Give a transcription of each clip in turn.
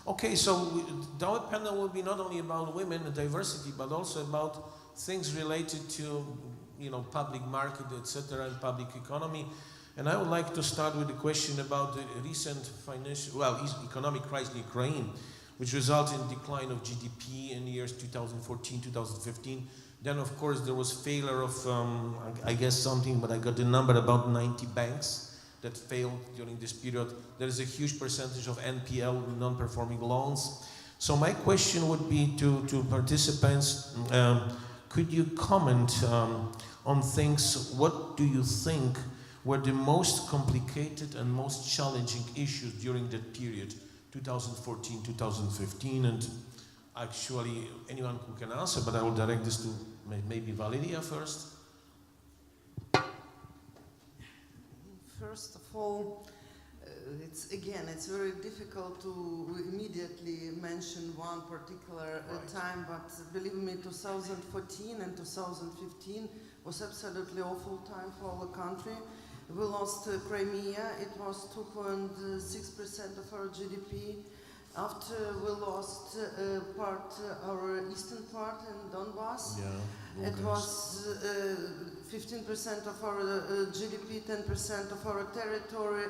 Okay, so our panel will be not only about women and diversity, but also about things related to, public market, etc., and public economy. And I would like to start with a question about the recent economic crisis in Ukraine, which resulted in decline of GDP in years 2014, 2015. Then, of course, there was failure of, I guess something, but I got the number, about 90 banks that failed during this period. There is a huge percentage of NPL, non-performing loans. So my question would be to participants, could you comment on things, what do you think were the most complicated and most challenging issues during that period, 2014, 2015, and actually anyone who can answer, but I will direct this to maybe Valeria first. First of all, it's very difficult to immediately mention one particular time, but believe me, 2014 and 2015 was absolutely awful time for our country. We lost Crimea, it was 2.6% of our GDP. After we lost our eastern part in Donbass, it was 15% of our GDP, 10% of our territory,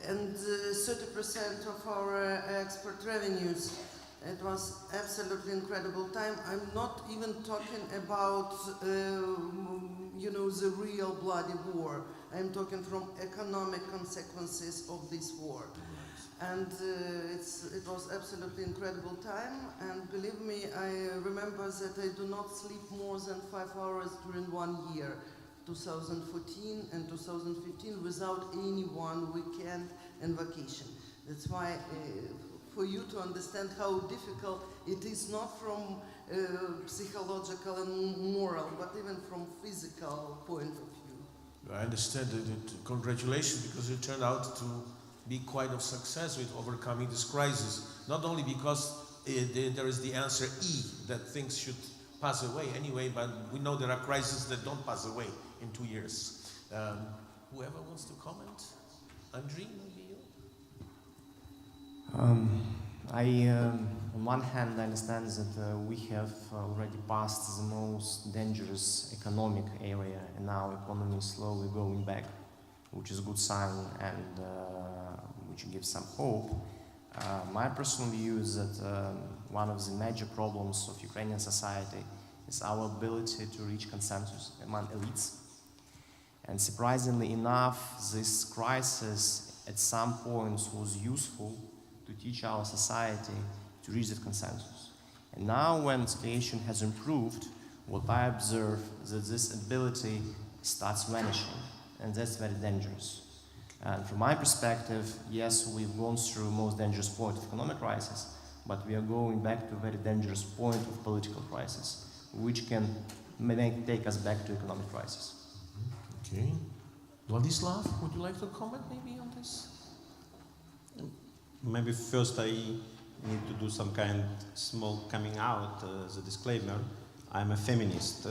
and 30% of our export revenues. It was absolutely incredible time. I'm not even talking about, the real bloody war. I'm talking from economic consequences of this war. And it was absolutely incredible time. And believe me, I remember that I do not sleep more than 5 hours during 1 year, 2014 and 2015, without any one weekend and vacation. That's why, for you to understand how difficult it is, not from psychological and moral, but even from physical point of view. I understand that. Congratulations, because you turned out to be quite of success with overcoming this crisis. Not only because there is the answer E, that things should pass away anyway, but we know there are crises that don't pass away in 2 years. Whoever wants to comment? Andriy, maybe you? On one hand, I understand that we have already passed the most dangerous economic area, and now economy is slowly going back, which is a good sign and which gives some hope. My personal view is that one of the major problems of Ukrainian society is our ability to reach consensus among elites. And surprisingly enough, this crisis at some points was useful to teach our society to reach that consensus. And now when the situation has improved, what I observe is that this ability starts vanishing, and that's very dangerous. And from my perspective, yes, we've gone through the most dangerous point of economic crisis, but we are going back to a very dangerous point of political crisis, which can take us back to economic crisis. Okay. Vladyslav, would you like to comment maybe on this? Maybe first I need to do some kind small coming out as a disclaimer. I'm a feminist,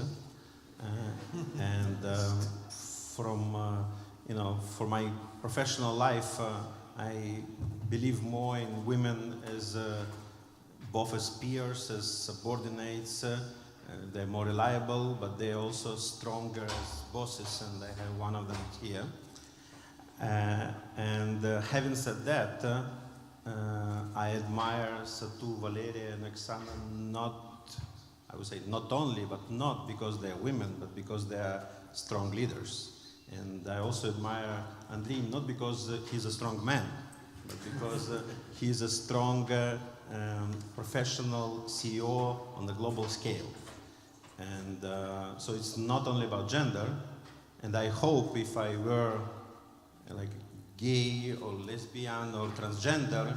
and for my professional life, I believe more in women as both as peers, as subordinates. They're more reliable, but they're also stronger as bosses, and I have one of them here. Having said that, I admire Satu, Valeria, and Oksana I would say not only, but not because they're women, but because they're strong leaders. And I also admire Andriy, not because he's a strong man, but because he's a strong professional CEO on the global scale. And so it's not only about gender, and I hope if I were like gay or lesbian or transgender,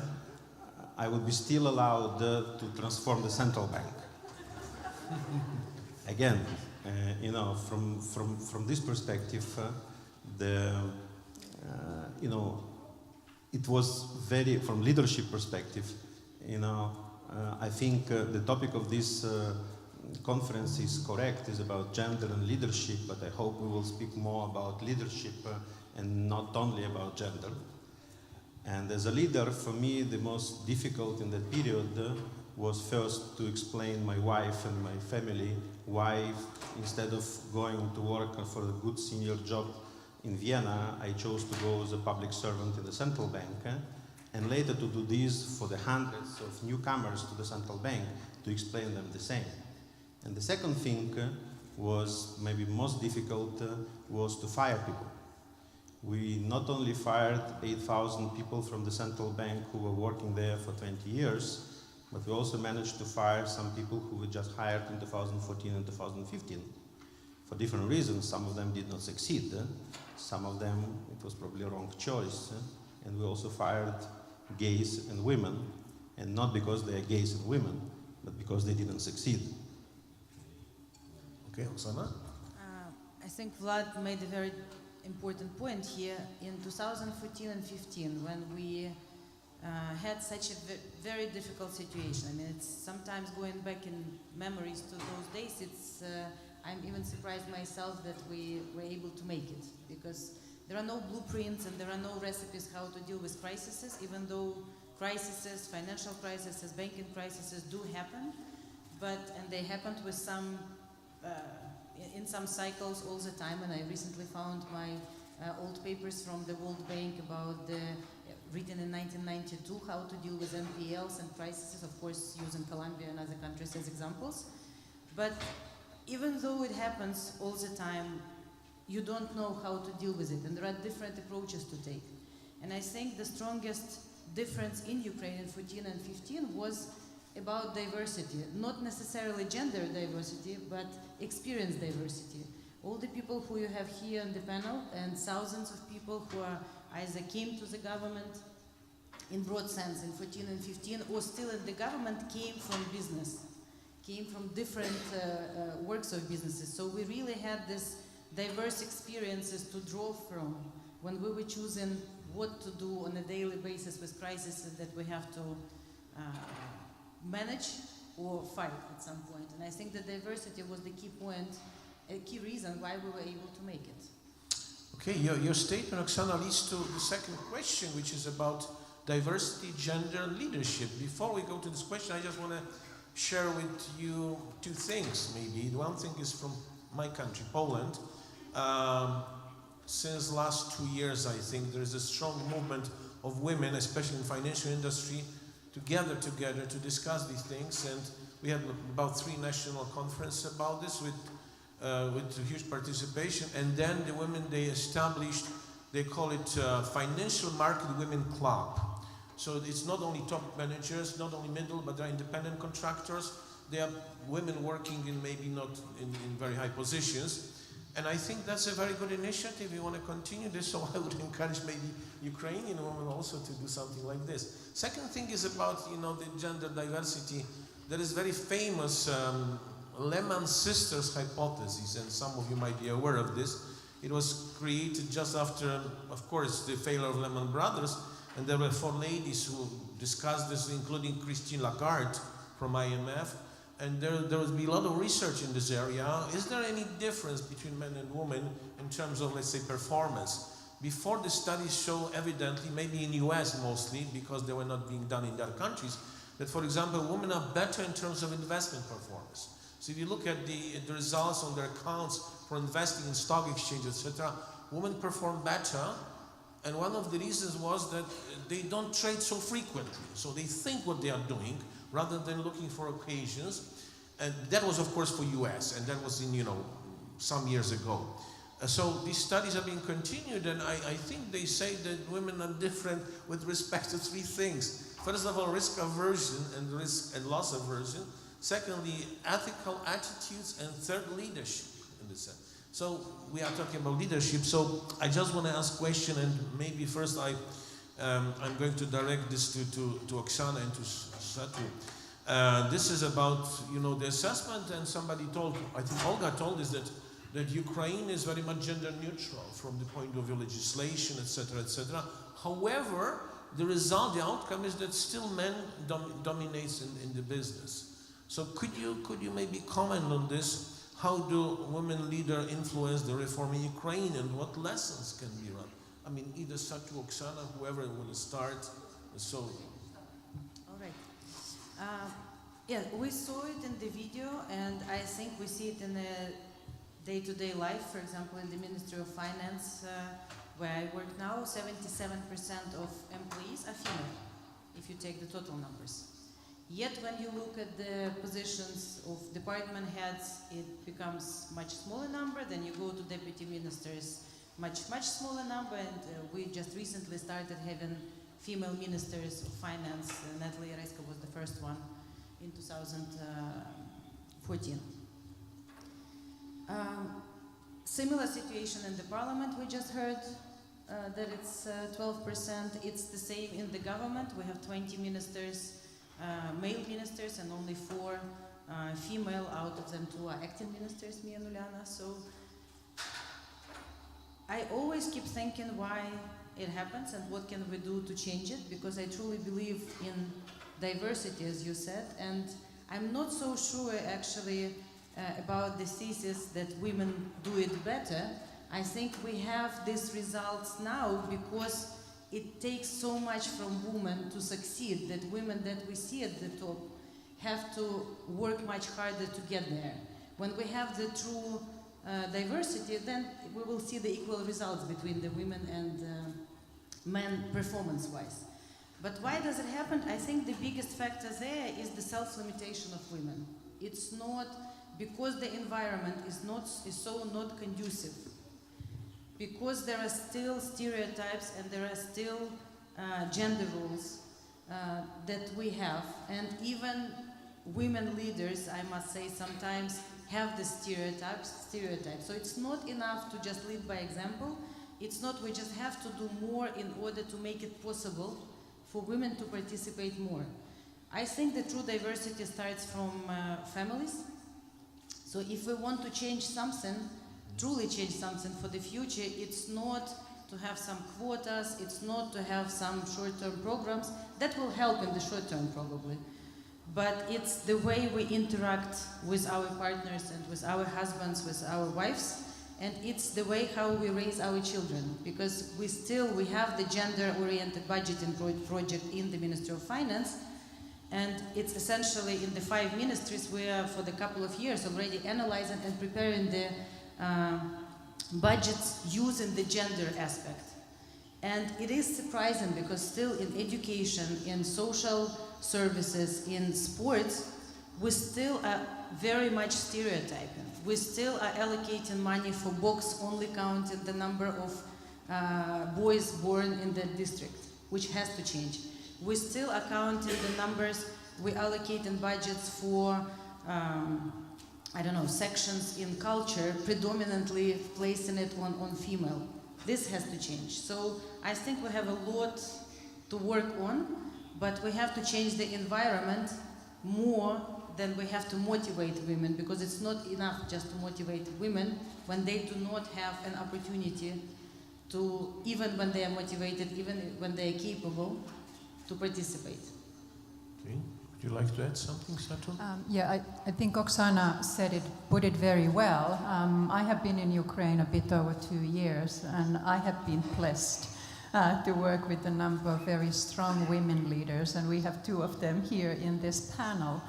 I would be still allowed to transform the central bank. Again, from this perspective, it was very, from leadership perspective, I think the topic of this conference is correct, is about gender and leadership, but I hope we will speak more about leadership and not only about gender. And as a leader, for me, the most difficult in that period was first to explain my wife and my family why, instead of going to work for a good senior job in Vienna, I chose to go as a public servant in the central bank, and later to do this for the hundreds of newcomers to the central bank, to explain them the same. And the second thing was maybe most difficult was to fire people. We not only fired 8,000 people from the central bank who were working there for 20 years, but we also managed to fire some people who were just hired in 2014 and 2015 for different reasons. Some of them did not succeed. Some of them, it was probably a wrong choice. And we also fired gays and women, and not because they are gays and women, but because they didn't succeed. Okay, Oksana? I think Vlad made a very important point here. In 2014 and 15, when we had such a very difficult situation. I mean, it's sometimes going back in memories to those days, it's, I'm even surprised myself that we were able to make it, because there are no blueprints and there are no recipes how to deal with crises, even though crises, financial crises, banking crises do happen, and they happened with some, in some cycles all the time. And I recently found my old papers from the World Bank about the written in 1992, how to deal with NPLs and crises, of course using Colombia and other countries as examples. But even though it happens all the time, you don't know how to deal with it, and there are different approaches to take. And I think the strongest difference in Ukraine in 14 and 15 was about diversity, not necessarily gender diversity, but experience diversity. All the people who you have here on the panel, and thousands of people who are either came to the government in broad sense in 14 and 15, or still in the government, came from business, came from different works of businesses. So we really had this diverse experiences to draw from when we were choosing what to do on a daily basis with crises that we have to manage or fight at some point. And I think that diversity was the key point, a key reason why we were able to make it. Okay, your statement, Oksana, leads to the second question, which is about diversity, gender, and leadership. Before we go to this question, I just want to share with you two things, maybe. One thing is from my country, Poland. Since last 2 years, I think, there is a strong movement of women, especially in financial industry, to gather together to discuss these things. And we had about 3 national conferences about this with huge participation. And then the women, they established, they call it Financial Market Women Club. So it's not only top managers, not only middle, but they're independent contractors. They are women working in maybe not in very high positions. And I think that's a very good initiative. We want to continue this, so I would encourage maybe Ukrainian women also to do something like this. Second thing is about, the gender diversity. There is very famous Lehman Sisters hypothesis, and some of you might be aware of this. It was created just after, of course, the failure of Lehman Brothers, and there were 4 ladies who discussed this, including Christine Lagarde from IMF, and there will be a lot of research in this area. Is there any difference between men and women in terms of, let's say, performance? Before the studies show evidently, maybe in US mostly, because they were not being done in other countries, that, for example, women are better in terms of investment performance. So if you look at the results on their accounts for investing in stock exchange, etc., women perform better. And one of the reasons was that they don't trade so frequently. So they think what they are doing rather than looking for occasions. And that was, of course, for US, and that was in, some years ago. So these studies are being continued, and I think they say that women are different with respect to 3 things. First of all, risk aversion and risk and loss aversion. Secondly, ethical attitudes, and third, leadership in this sense. So we are talking about leadership. So I just want to ask a question, and maybe first I'm going to direct this to Oksana and to Satu. This is about the assessment, and somebody told, I think Olga told us that Ukraine is very much gender neutral from the point of view legislation, etc., etc. However, the result, the outcome is that still men dominates in the business. So could you maybe comment on this? How do women leaders influence the reform in Ukraine, and what lessons can be run? I mean, either Satu, Oksana, whoever will start. So, All right. Yeah, we saw it in the video, and I think we see it in the day-to-day life. For example, in the Ministry of Finance, where I work now, 77% of employees are female, if you take the total numbers. Yet when you look at the positions of department heads, it becomes much smaller number. Then you go to deputy ministers, much smaller number. And we just recently started having female ministers of finance. Natalia Reska was the first one in 2014. Similar situation in the parliament, we just heard that it's 12%. It's the same in the government. We have 20 ministers, male ministers, and only 4 female. Out of them 2 are acting ministers, me and Uliana. So I always keep thinking why it happens and what can we do to change it, because I truly believe in diversity, as you said, and I'm not so sure actually about the thesis that women do it better. I think we have these results now because it takes so much from women to succeed, that women that we see at the top have to work much harder to get there. When we have the true diversity, then we will see the equal results between the women and men performance-wise. But why does it happen? I think the biggest factor there is the self-limitation of women. It's not because the environment is so not conducive, because there are still stereotypes and there are still gender roles that we have, and even women leaders, I must say, sometimes have the stereotypes. So it's not enough to just lead by example. It's not, we just have to do more in order to make it possible for women to participate more. I think the true diversity starts from families. So if we want to change something, truly change something for the future, it's not to have some quotas, it's not to have some short-term programs. That will help in the short term probably. But it's the way we interact with our partners and with our husbands, with our wives, and it's the way how we raise our children, because we have the gender-oriented budgeting project in the Ministry of Finance, and it's essentially in the 5 ministries we are for the couple of years already analyzing and preparing the budgets using the gender aspect. And it is surprising because still in education, in social services, in sports, we still are very much stereotyping. We still are allocating money for box, only counting the number of boys born in the district, which has to change. We still are counting the numbers, we allocating budgets for, I don't know, sections in culture, predominantly placing it on female. This has to change. So I think we have a lot to work on, but we have to change the environment more than we have to motivate women, because it's not enough just to motivate women when they do not have an opportunity to, even when they are motivated, even when they are capable, to participate. Okay. Would you like to add something, Satu? Yeah, I think Oksana put it very well. I have been in Ukraine a bit over 2 years, and I have been blessed to work with a number of very strong women leaders, and we have 2 of them here in this panel.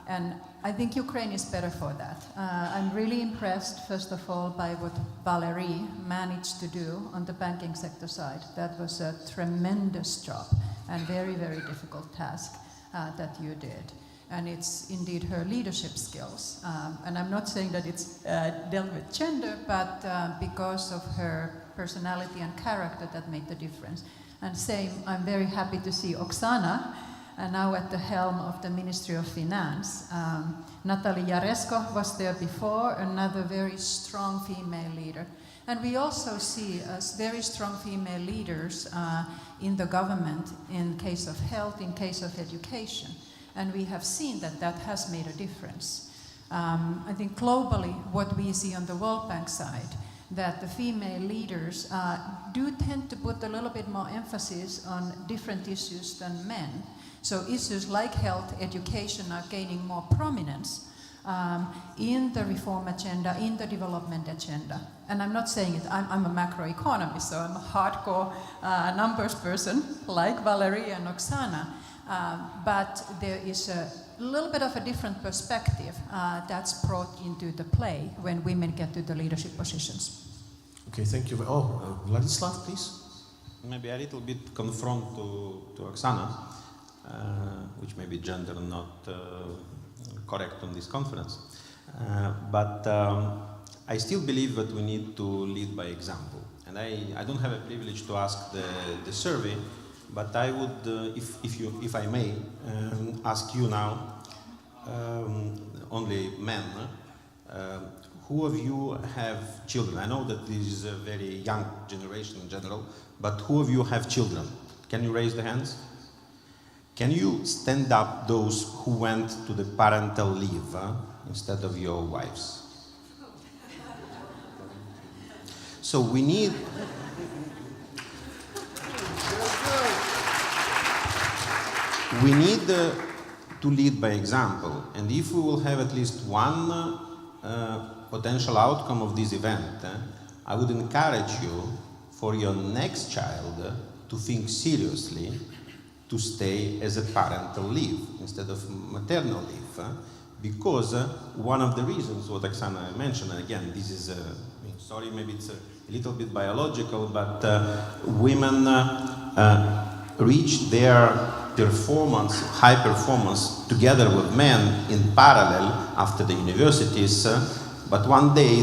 And I think Ukraine is better for that. I'm really impressed, first of all, by what Valeria managed to do on the banking sector side. That was a tremendous job and very, very difficult task that you did. And it's indeed her leadership skills. And I'm not saying that it's dealt with gender, but because of her personality and character that made the difference. And same, I'm very happy to see Oksana now at the helm of the Ministry of Finance. Natalia Jaresko was there before, another very strong female leader. And we also see very strong female leaders in the government in case of health, in case of education. And we have seen that that has made a difference. I think globally, what we see on the World Bank side, that the female leaders do tend to put a little bit more emphasis on different issues than men. So issues like health, education are gaining more prominence, in the reform agenda, in the development agenda. And I'm not saying it, I'm a macroeconomist, so I'm a hardcore numbers person like Valeria and Oksana. But there is a little bit of a different perspective that's brought into the play when women get to the leadership positions. Okay, thank you. Vladyslav, please. Maybe a little bit confront to Oksana, which may be gender not correct on this conference. But I still believe that we need to lead by example. And I don't have a privilege to ask the survey, but I would, if I may, ask you now, only men, who of you have children? I know that this is a very young generation in general, but who of you have children? Can you raise the hands? Can you stand up those who went to the parental leave instead of your wives? So we need... We need to lead by example, and if we will have at least one potential outcome of this event, I would encourage you for your next child to think seriously to stay as a parental leave instead of maternal leave, because one of the reasons what Oksana mentioned, and again, this is, sorry, maybe it's a little bit biological, but women reach their performance, high performance, together with men in parallel after the universities, but one day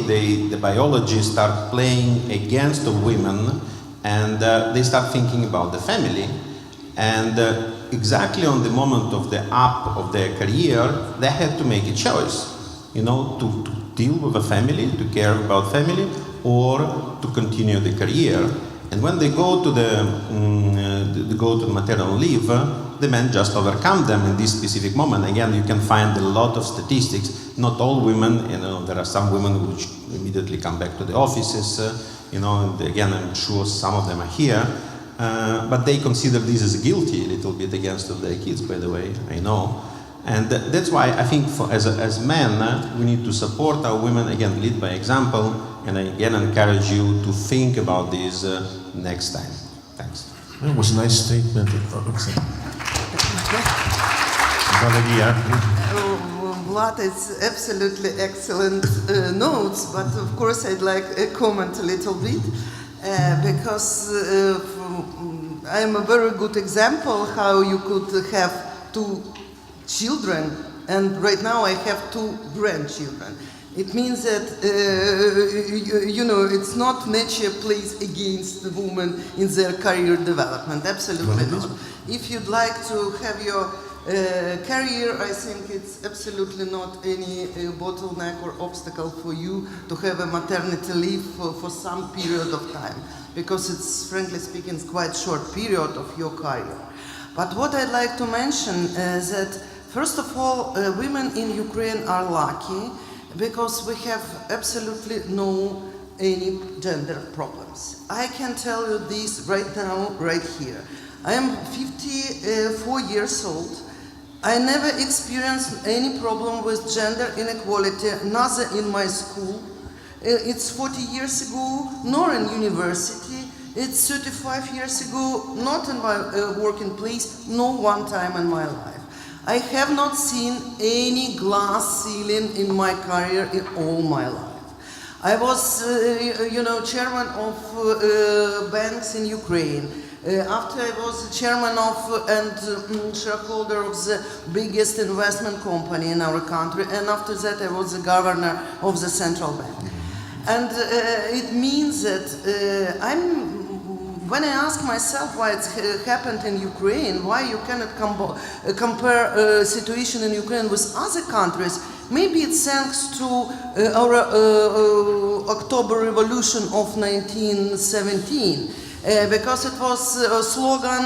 the biology start playing against the women, and they start thinking about the family, and exactly on the moment of the up of their career, they had to make a choice, to deal with a family, to care about family, or to continue the career. And when they go to the maternal leave, the men just overcome them in this specific moment. Again, you can find a lot of statistics. Not all women, there are some women which immediately come back to the offices, and again, I'm sure some of them are here, but they consider this as guilty a little bit against their kids, by the way, I know. And that's why I think as men, we need to support our women, again, lead by example, and I again encourage you to think about this next time. Thanks. That was a nice statement. Valeria. Vlad, it's absolutely excellent notes, but of course I'd like to comment a little bit, because I'm a very good example how you could have 2 children, and right now I have 2 grandchildren. It means that, it's not nature plays against the woman in their career development, absolutely not. If you'd like to have your career, I think it's absolutely not any bottleneck or obstacle for you to have a maternity leave for some period of time, because it's, frankly speaking, quite short period of your career. But what I'd like to mention is that, first of all, women in Ukraine are lucky, because we have absolutely no any gender problems. I can tell you this right now, right here. I am 54 years old. I never experienced any problem with gender inequality, neither in my school, it's 40 years ago, nor in university. It's 35 years ago, not in my working place, no one time in my life. I have not seen any glass ceiling in my career in all my life. I was, chairman of banks in Ukraine. After I was chairman of and shareholder of the biggest investment company in our country, and after that I was the governor of the central bank. And it means that when I ask myself why it's happened in Ukraine, why you cannot compare situation in Ukraine with other countries, maybe it's thanks to our October Revolution of 1917. Because it was a slogan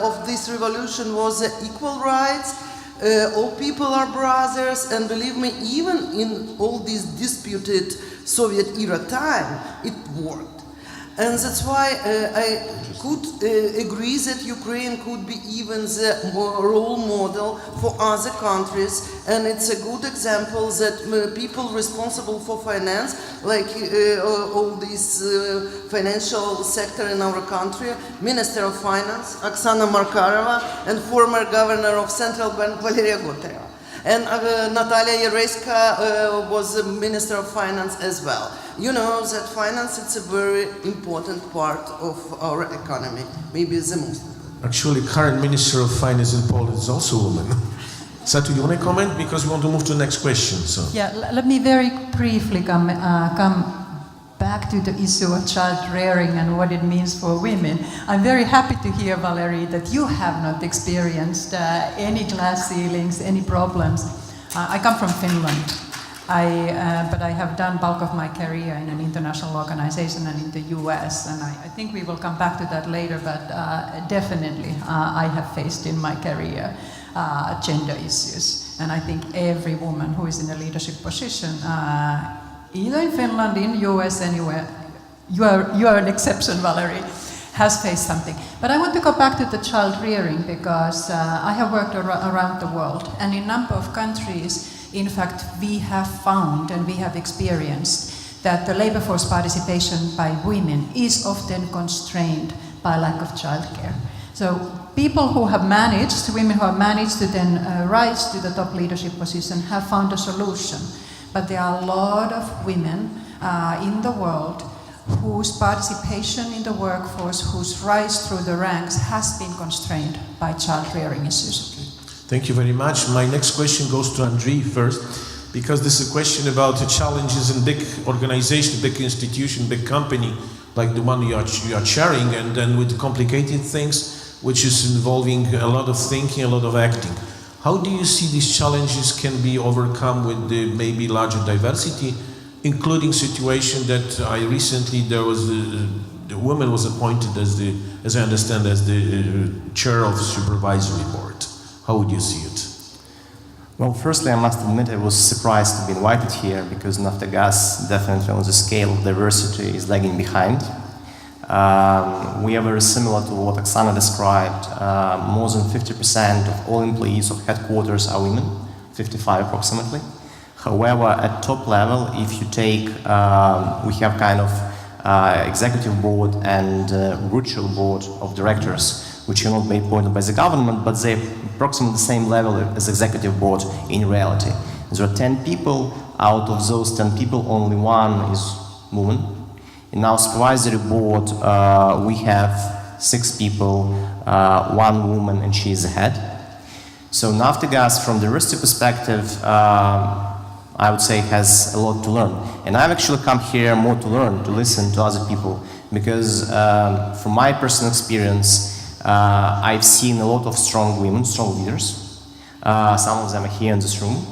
of this revolution was equal rights, all people are brothers, and believe me, even in all this disputed Soviet era time, it worked. And that's why I could agree that Ukraine could be even the role model for other countries, and it's a good example that people responsible for finance, like all this financial sector in our country, Minister of Finance, Oksana Markarova, and former Governor of Central Bank, Valeria Gontareva. And Natalia Yareska was the Minister of Finance as well. You know that finance is a very important part of our economy, maybe the most. Actually, current Minister of Finance in Poland is also a woman. Satu, you want to comment? Because we want to move to the next question. So. Yeah, let me very briefly come back to the issue of child rearing and what it means for women. I'm very happy to hear, Valerie, that you have not experienced any glass ceilings, any problems. I come from Finland, but I have done bulk of my career in an international organization and in the US, and I think we will come back to that later, but definitely I have faced in my career gender issues. And I think every woman who is in a leadership position, either in Finland, in US, anywhere, you are an exception, Valerie, has faced something. But I want to go back to the child rearing because I have worked around the world, and in a number of countries, in fact, we have found and we have experienced that the labor force participation by women is often constrained by lack of childcare. So people who have managed, women who have managed to then rise to the top leadership position have found a solution. But there are a lot of women in the world whose participation in the workforce, whose rise through the ranks has been constrained by child rearing issues. Thank you very much. My next question goes to Andriy first, because this is a question about the challenges in big organization, big institution, big company, like the one you are chairing, and then with complicated things, which is involving a lot of thinking, a lot of acting. How do you see these challenges can be overcome with the maybe larger diversity, including situation that I recently, there was the woman was appointed as I understand, as the chair of the supervisory board. How would you see it? Well, firstly, I must admit I was surprised to be invited here because Naftogaz definitely on the scale of diversity is lagging behind. We are very similar to what Oksana described. More than 50% of all employees of headquarters are women, 55 approximately. However, at top level, if you take, we have kind of executive board and virtual board of directors, which are not made appointed by the government, but they're approximately the same level as executive board in reality. There are 10 people. Out of those 10 people, only one is woman. In our supervisory board, we have 6 people, 1 woman, and she is the head. So Naftogaz, from the diversity perspective, I would say has a lot to learn. And I've actually come here more to learn, to listen to other people, because from my personal experience, I've seen a lot of strong women, strong leaders. Some of them are here in this room.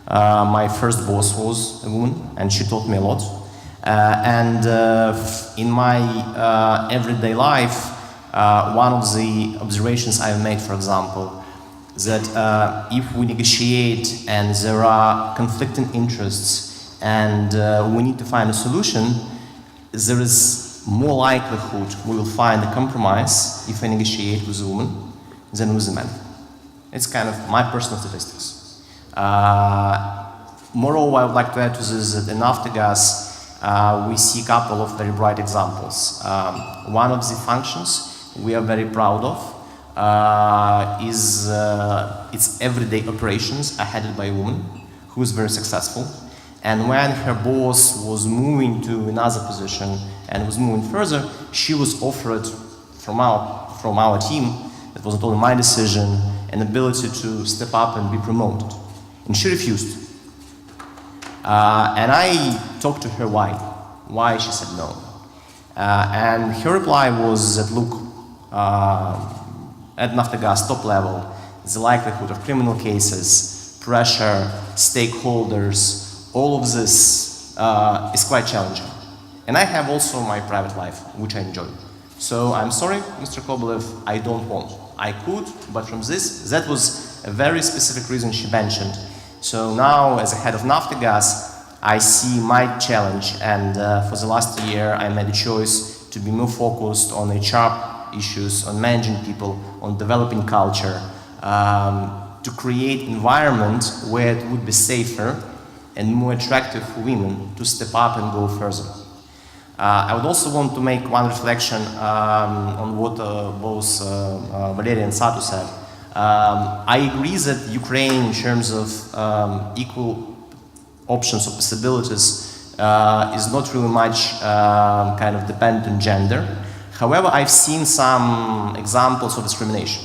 My first boss was a woman, and she taught me a lot. In my everyday life, one of the observations I've made, for example, that if we negotiate and there are conflicting interests and we need to find a solution, there is more likelihood we will find a compromise if I negotiate with a woman than with a man. It's kind of my personal statistics. Moreover, I would like to add to this that in Naftogaz, we see a couple of very bright examples. One of the functions we are very proud of is its everyday operations are headed by a woman who is very successful. And when her boss was moving to another position and was moving further, she was offered from our team, it wasn't only my decision, an ability to step up and be promoted. And she refused. And I talked to her why she said no. And her reply was that, look, at Naftogaz top level, the likelihood of criminal cases, pressure, stakeholders, all of this is quite challenging. And I have also my private life, which I enjoy. So I'm sorry, Mr. Kobolyev, I don't want. I could, but from this, that was a very specific reason she mentioned. So now, as a head of Naftogaz, I see my challenge, and for the last year, I made a choice to be more focused on HR issues, on managing people, on developing culture, to create environment where it would be safer and more attractive for women to step up and go further. I would also want to make one reflection on what both Valeria and Satu said. I agree that Ukraine, in terms of equal options or possibilities, is not really much kind of dependent on gender. However, I've seen some examples of discrimination.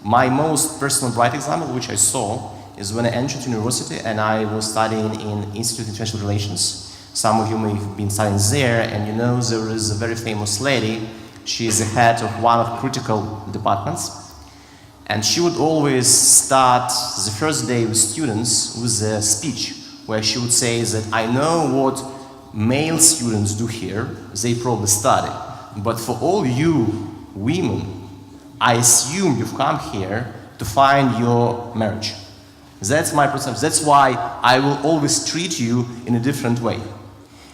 My most personal bright example, which I saw, is when I entered university and I was studying in Institute of International Relations. Some of you may have been studying there, and you know there is a very famous lady. She is the head of one of critical departments. And she would always start the first day with students with a speech where she would say that I know what male students do here, they probably study. But for all you women, I assume you've come here to find your marriage. That's my perception. That's why I will always treat you in a different way.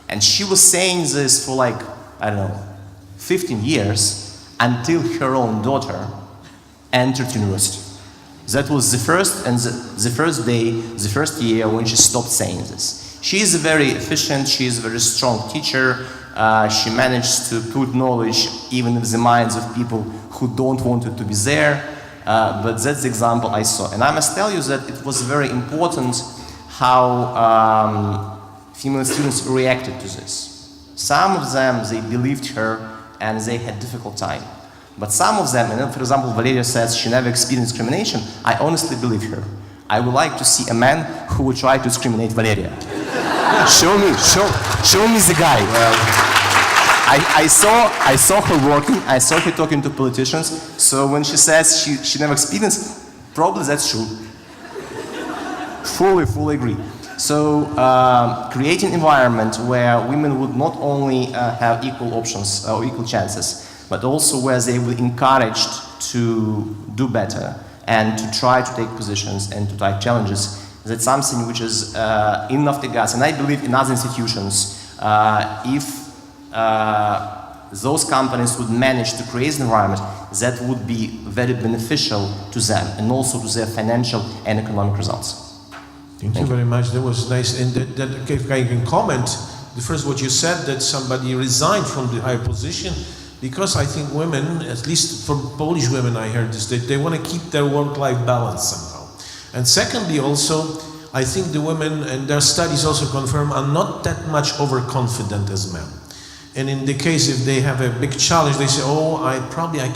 And she was saying this for like, I don't know, 15 years until her own daughter entered university. That was the first day, the first year when she stopped saying this. She is very efficient, she is a very strong teacher. She managed to put knowledge even in the minds of people who don't want it to be there. But that's the example I saw. And I must tell you that it was very important how female students reacted to this. Some of them, they believed her and they had difficult time. But some of them, and for example, Valeria says she never experienced discrimination. I honestly believe her. I would like to see a man who would try to discriminate Valeria. Show me the guy. Well, I saw her working, I saw her talking to politicians, so when she says she never experienced, probably that's true. Fully agree. So creating an environment where women would not only have equal options or equal chances, but also where they will be encouraged to do better and to try to take positions and to take challenges. That's something which is in Naftogaz, and I believe in other institutions, if those companies would manage to create an environment that would be very beneficial to them and also to their financial and economic results. Thank you very much. That was nice. And if I can comment, the first what you said, that somebody resigned from the higher position, because I think women, at least for Polish women I heard this, they want to keep their work-life balance somehow. And secondly also, I think the women, and their studies also confirm, are not that much overconfident as men. And in the case if they have a big challenge, they say, oh, I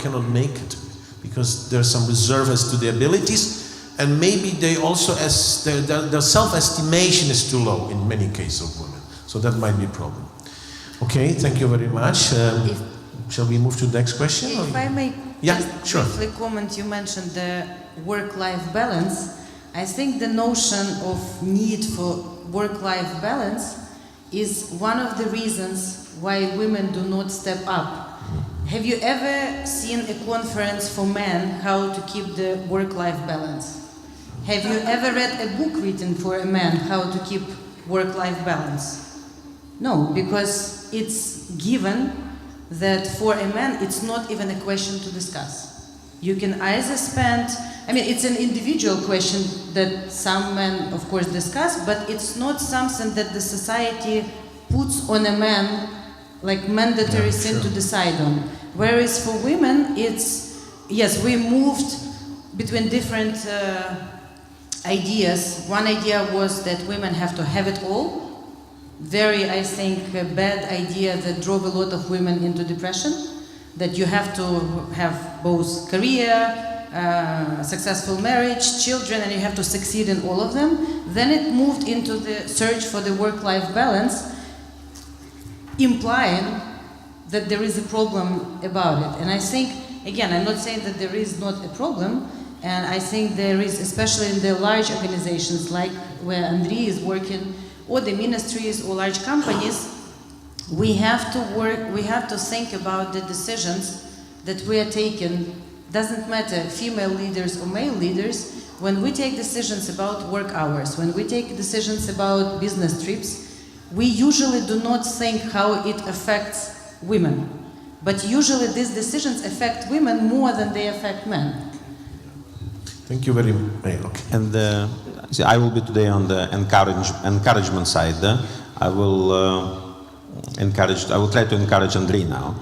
cannot make it, because there's some reserve as to the abilities, and maybe they also, their self-estimation is too low in many cases of women. So that might be a problem. Okay, thank you very much. Shall we move to the next question? If I may just briefly comment, you mentioned the work-life balance. I think the notion of need for work-life balance is one of the reasons why women do not step up. Have you ever seen a conference for men how to keep the work-life balance? Have you ever read a book written for a man how to keep work-life balance? No, because it's given that for a man it's not even a question to discuss. You can either spend, it's an individual question that some men of course discuss, but it's not something that the society puts on a man like mandatory thing to decide on. Whereas for women it's, yes, we moved between different ideas. One idea was that women have to have it all. Very, I think, a bad idea that drove a lot of women into depression, that you have to have both career, successful marriage, children, and you have to succeed in all of them. Then it moved into the search for the work-life balance, implying that there is a problem about it. And I think, again, I'm not saying that there is not a problem, and I think there is, especially in the large organizations like where Andriy is working, or the ministries or large companies, we have to work, we have to think about the decisions that we are taking. Doesn't matter female leaders or male leaders, when we take decisions about work hours, when we take decisions about business trips, we usually do not think how it affects women. But usually these decisions affect women more than they affect men. Thank you very much. Okay. And see, I will be today on the encouragement side. I will try to encourage Andriy now.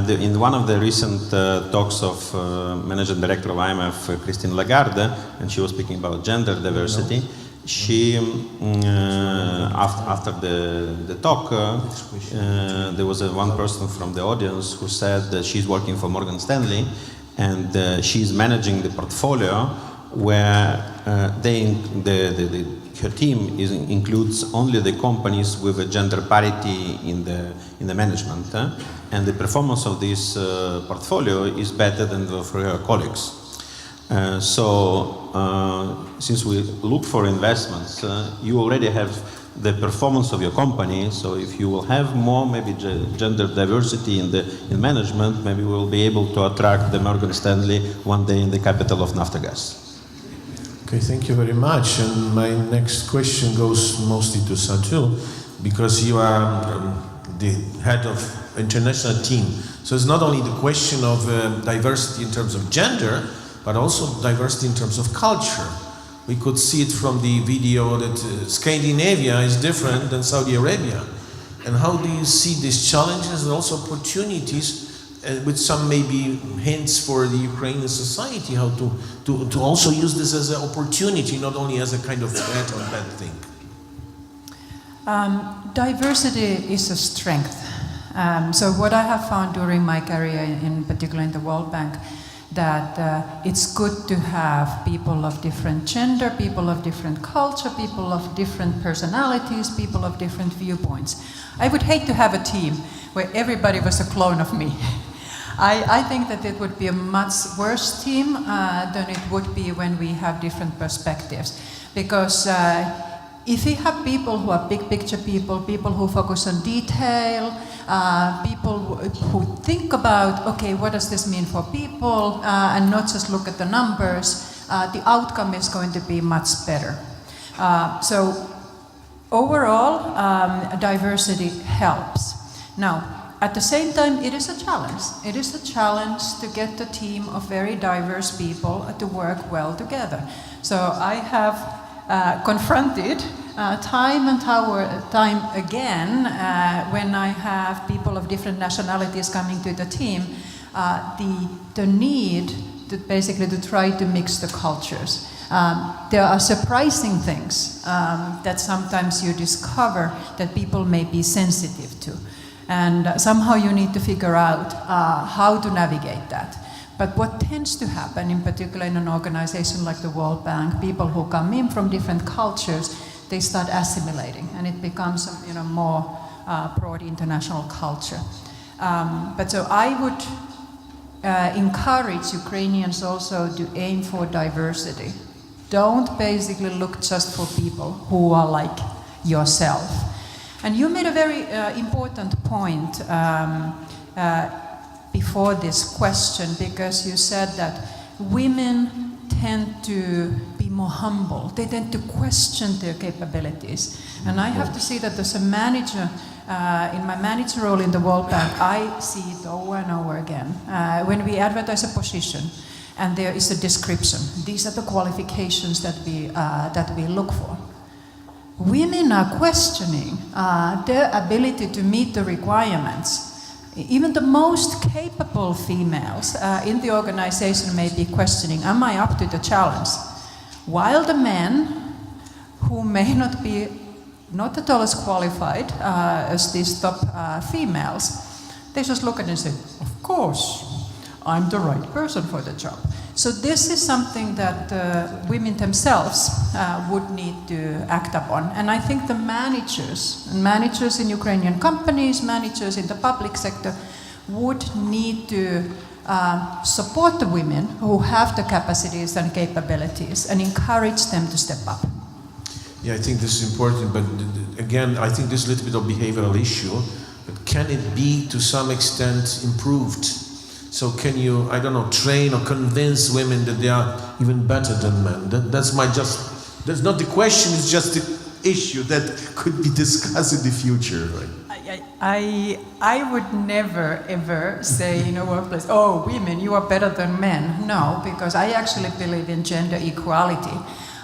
In one of the recent talks of Managing Director of IMF, Christine Lagarde, and she was speaking about gender diversity, she, after the talk, there was one person from the audience who said that she's working for Morgan Stanley, and she's managing the portfolio where her team includes only the companies with a gender parity in the management, and the performance of this portfolio is better than for her colleagues. Since we look for investments, you already have the performance of your company. So if you will have more, maybe gender diversity in management, maybe we will be able to attract the Morgan Stanley one day in the capital of Naftogaz. Okay, thank you very much. And my next question goes mostly to Satu, because you are the head of international team. So it's not only the question of diversity in terms of gender, but also diversity in terms of culture. We could see it from the video that Scandinavia is different than Saudi Arabia. And how do you see these challenges and also opportunities, with some maybe hints for the Ukrainian society, how to also use this as an opportunity, not only as a kind of threat or bad thing? Diversity is a strength. So what I have found during my career, in particular in the World Bank, that it's good to have people of different gender, people of different culture, people of different personalities, people of different viewpoints. I would hate to have a team where everybody was a clone of me. I think that it would be a much worse team than it would be when we have different perspectives. Because if we have people who are big picture people, people who focus on detail, people who think about, okay, what does this mean for people, and not just look at the numbers, the outcome is going to be much better. So overall, diversity helps. Now, at the same time, it is a challenge. It is a challenge to get a team of very diverse people to work well together. So I have confronted time and time again, when I have people of different nationalities coming to the team, the need to basically to try to mix the cultures. There are surprising things that sometimes you discover that people may be sensitive to. And somehow you need to figure out how to navigate that. But what tends to happen, in particular in an organization like the World Bank, people who come in from different cultures, they start assimilating, and it becomes a more broad international culture. But so I would encourage Ukrainians also to aim for diversity. Don't basically look just for people who are like yourself. And you made a very important point before this question, because you said that women tend to be more humble. They tend to question their capabilities. And I have to say that as a manager, in my manager role in the World Bank, I see it over and over again. When we advertise a position and there is a description, these are the qualifications that we look for. Women are questioning their ability to meet the requirements. Even the most capable females in the organization may be questioning, am I up to the challenge? While the men, who may not be not at all as qualified as these top females, they just look at it and say, of course, I'm the right person for the job. So this is something that women themselves would need to act upon. And I think the managers in Ukrainian companies, managers in the public sector would need to support the women who have the capacities and capabilities and encourage them to step up. Yeah, I think this is important, but again, I think this is a little bit of behavioral issue, but can it be to some extent improved? So can you, I don't know, train or convince women that they are even better than men? That's that's not the question, it's just the issue that could be discussed in the future, right? I would never ever say in a workplace, oh, women, you are better than men. No, because I actually believe in gender equality.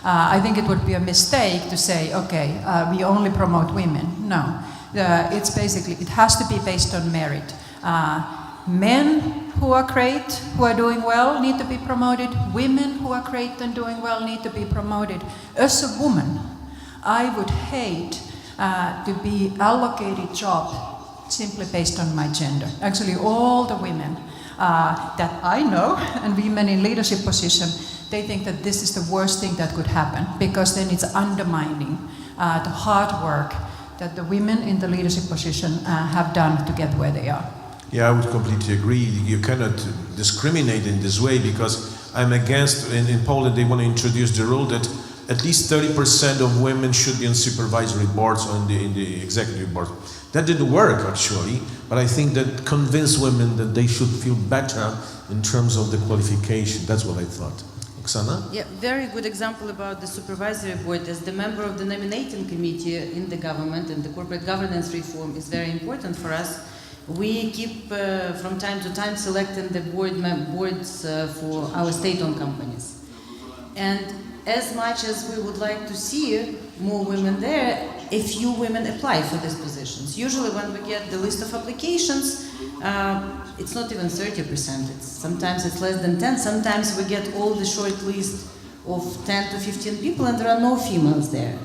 I think it would be a mistake to say, okay, we only promote women. No, it's basically, it has to be based on merit. Men who are great, who are doing well, need to be promoted. Women who are great and doing well need to be promoted. As a woman, I would hate to be allocated job simply based on my gender. Actually, all the women that I know and women in leadership position, they think that this is the worst thing that could happen, because then it's undermining the hard work that the women in the leadership position have done to get where they are. Yeah, I would completely agree. You cannot discriminate in this way, because I'm against, in Poland they want to introduce the rule that at least 30% of women should be on supervisory boards or in the executive board. That didn't work actually, but I think that convinced women that they should feel better in terms of the qualification. That's what I thought. Oksana? Yeah, very good example about the supervisory board. As the member of the nominating committee in the government, and the corporate governance reform is very important for us. We keep from time to time selecting the boards for our state-owned companies. And as much as we would like to see more women there, a few women apply for these positions. Usually when we get the list of applications, it's not even 30%. Sometimes it's less than 10. Sometimes we get all the short list of 10 to 15 people and there are no females there.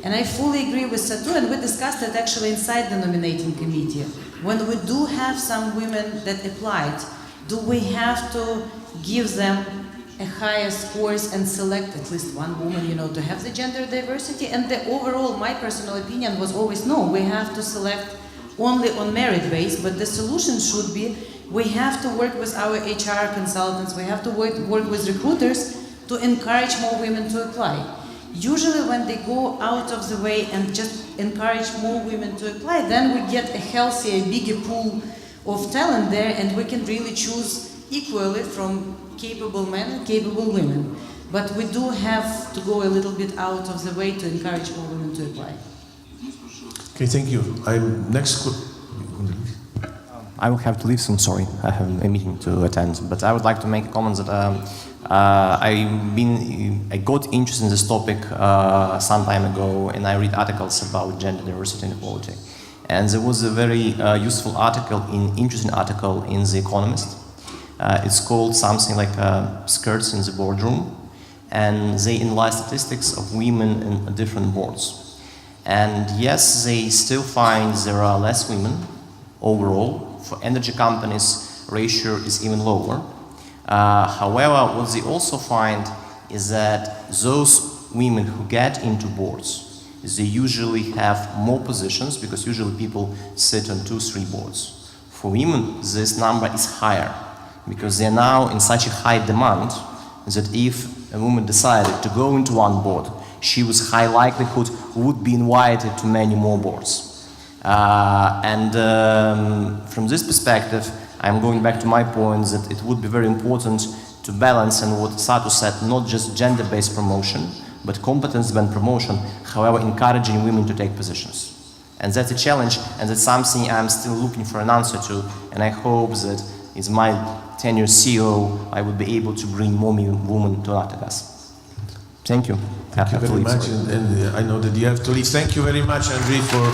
And I fully agree with Satu, and we discussed it actually inside the nominating committee. When we do have some women that applied, do we have to give them a higher scores and select at least one woman, to have the gender diversity? And the overall, my personal opinion was always no, we have to select only on merit base, but the solution should be we have to work with our HR consultants, we have to work with recruiters to encourage more women to apply. Usually when they go out of the way and just encourage more women to apply, then we get a healthier, bigger pool of talent there, and we can really choose equally from capable men and capable women. But we do have to go a little bit out of the way to encourage more women to apply. Okay, thank you. I will have to leave soon, sorry. I have a meeting to attend. But I would like to make a comment that I got interested in this topic some time ago, and I read articles about gender diversity and equality. And there was a very useful article, interesting article in The Economist. It's called something like Skirts in the Boardroom, and they analyze statistics of women in different boards. And yes, they still find there are less women overall. For energy companies, ratio is even lower. However, what they also find is that those women who get into boards, they usually have more positions, because usually people sit on 2-3 boards. For women, this number is higher, because they are now in such a high demand that if a woman decided to go into one board, she with high likelihood would be invited to many more boards. From this perspective, I'm going back to my point that it would be very important to balance, and what Satu said, not just gender-based promotion, but competence-based promotion, however, encouraging women to take positions. And that's a challenge, and that's something I'm still looking for an answer to, and I hope that in my tenure as CEO, I would be able to bring more women to Naftogaz. Thank you. Thank you very much, and I know that you have to leave. Thank you very much, Andriy, for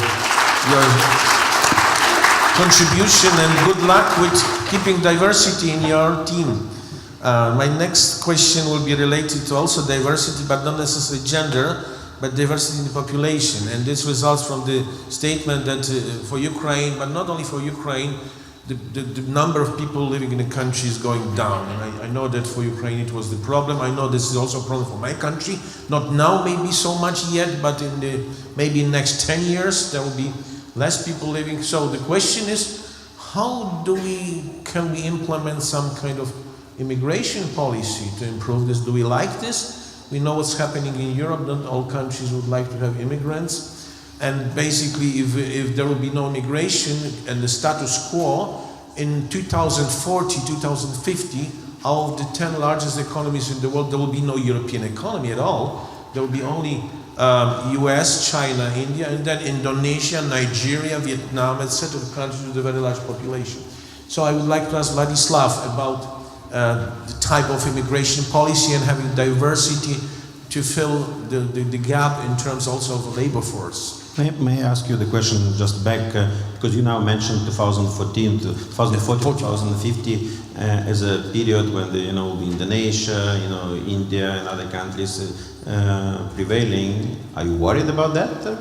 your contribution, and good luck with keeping diversity in your team. My next question will be related to also diversity, but not necessarily gender, but diversity in the population. And this results from the statement that for Ukraine, but not only for Ukraine, the number of people living in the country is going down. And I know that for Ukraine it was the problem. I know this is also a problem for my country. Not now maybe so much yet, but in the maybe in the next 10 years there will be less people living. So the question is, how can we implement some kind of immigration policy to improve this? Do we like this? We know what's happening in Europe. Not all countries would like to have immigrants. And basically, if there will be no immigration and the status quo, in 2040, 2050, out of the 10 largest economies in the world, there will be no European economy at all. There will be only US, China, India, and then Indonesia, Nigeria, Vietnam, etc. countries with a very large population. So I would like to ask Vladyslav about the type of immigration policy and having diversity to fill the gap in terms also of the labor force. May I ask you the question just back, because you now mentioned 2014 to 2040, 2050 as a period when the, Indonesia, India and other countries prevailing. Are you worried about that?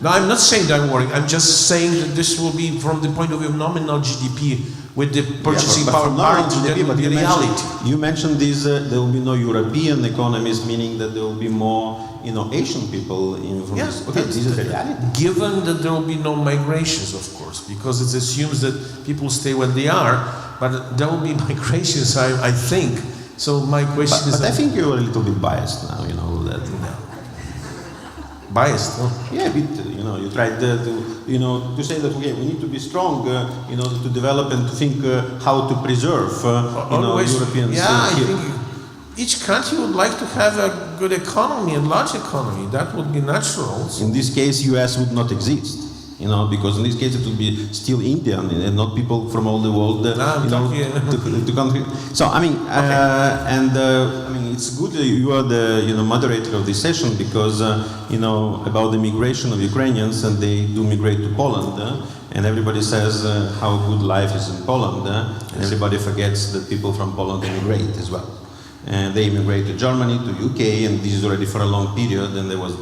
No, I'm not saying that I'm worried. I'm just saying that this will be from the point of view of nominal GDP with the purchasing power parity, that will be reality. You mentioned this, there will be no European economies, meaning that there will be more, Asian people from this. Okay, this is the reality. Given that there will be no migrations, of course, because it assumes that people stay where they are, but there will be migrations, I think. So my question is... But I think you're a little bit biased now, that. Biased, no? Yeah, a bit, you tried to say that, okay, we need to be strong, to develop and to think how to preserve, Europeans. Yeah, I think each country would like to have a good economy, a large economy. That would be natural. In this case, US would not exist, because in this case it would be still Indian and not people from all the world, to country. So, it's good you are the, moderator of this session because, about the migration of Ukrainians, and they do migrate to Poland, and everybody says how good life is in Poland, and everybody forgets that people from Poland immigrate as well. And they immigrate to Germany, to UK, and this is already for a long period, and there was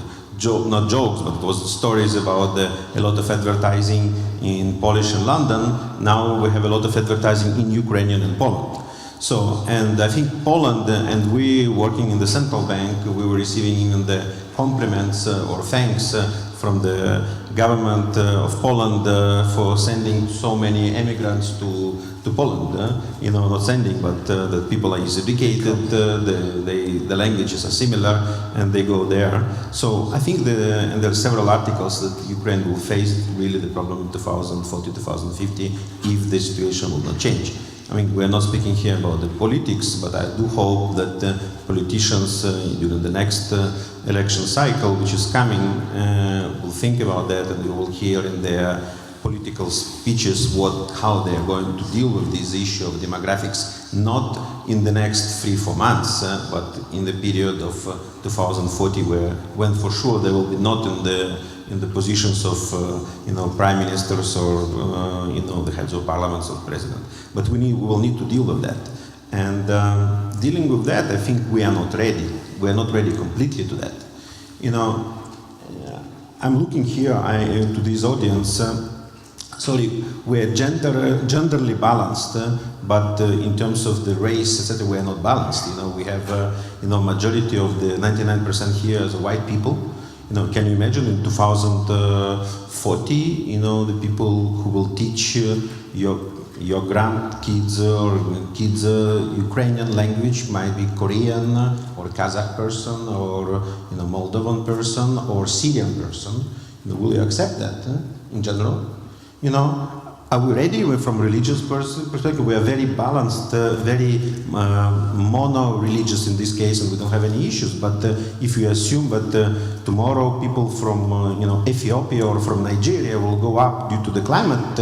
not jokes, but it was stories about a lot of advertising in Polish and London. Now we have a lot of advertising in Ukrainian and Poland. So, and I think Poland, and we working in the central bank, we were receiving even the compliments or thanks from the government of Poland for sending so many immigrants to Poland. Not sending, but that people are educated, the languages are similar, and they go there. So I think and there are several articles that Ukraine will face really the problem in 2040, 2050, if the situation will not change. We're not speaking here about the politics, but I do hope that politicians during the next election cycle, which is coming, will think about that, and we will hear in their political speeches how they are going to deal with this issue of demographics, not in the next 3-4 months, but in the period of 2040, when for sure they will be not in the positions of prime ministers or the heads of parliaments or president. But we will need to deal with that. And dealing with that, I think we are not ready. We are not ready completely to that. I'm looking here to this audience. Sorry, we are genderly balanced, but in terms of the race, etc., we are not balanced. We have majority of the 99% here as white people. Can you imagine in 2040, the people who will teach your grandkids or kids Ukrainian language might be Korean or Kazakh person or Moldovan person or Syrian person. Will you accept that in general? Are we ready? From religious perspective, we are very balanced, very mono-religious in this case, and we don't have any issues. But if you assume that tomorrow people from Ethiopia or from Nigeria will go up due to the climate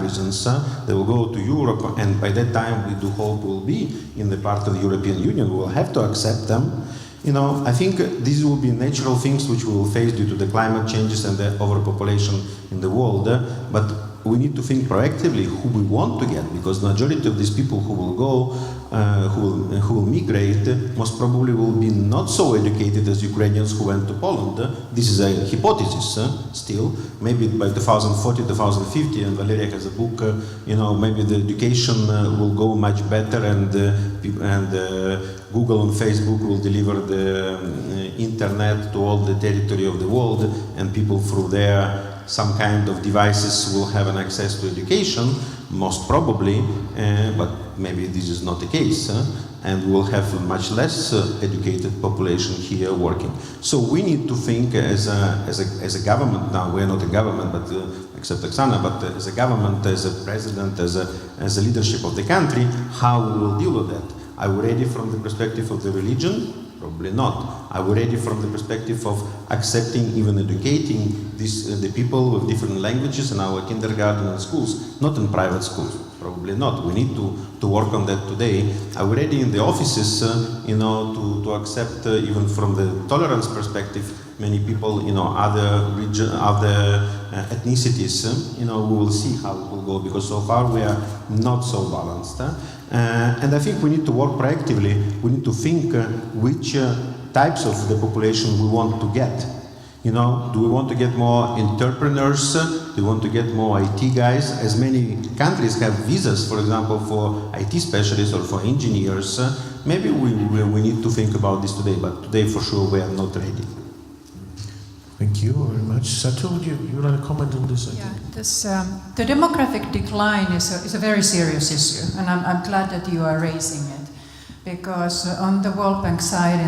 reasons, they will go to Europe, and by that time we do hope will be in the part of the European Union. We will have to accept them. I think these will be natural things which we will face due to the climate changes and the overpopulation in the world, but we need to think proactively who we want to get, because the majority of these people who will go, who will migrate, most probably will be not so educated as Ukrainians who went to Poland. This is a hypothesis still. Maybe by 2040, 2050, and Valeria has a book, maybe the education will go much better, and Google and Facebook will deliver the internet to all the territory of the world, and people through there, some kind of devices will have an access to education, most probably, but maybe this is not the case, and we will have a much less educated population here working. So we need to think as a government now. We are not a government, but except Oksana, but as a government, as a president, as a leadership of the country, how we will deal with that. Are we ready from the perspective of the religion? Probably not. Are we ready from the perspective of accepting, even educating the people with different languages in our kindergarten and schools, not in private schools? Probably not. We need to work on that today. Are we ready in the offices, to accept, even from the tolerance perspective, many people, other region, other ethnicities? We will see how it will go, because so far we are not so balanced. And I think we need to work proactively. We need to think which types of the population we want to get. Do we want to get more entrepreneurs? Do we want to get more IT guys? As many countries have visas, for example, for IT specialists or for engineers. Maybe we need to think about this today, but today for sure we are not ready. Thank you very much. Satu, would you want to comment on this? The demographic decline is a very serious issue, and I'm glad that you are raising it. Because on the World Bank side,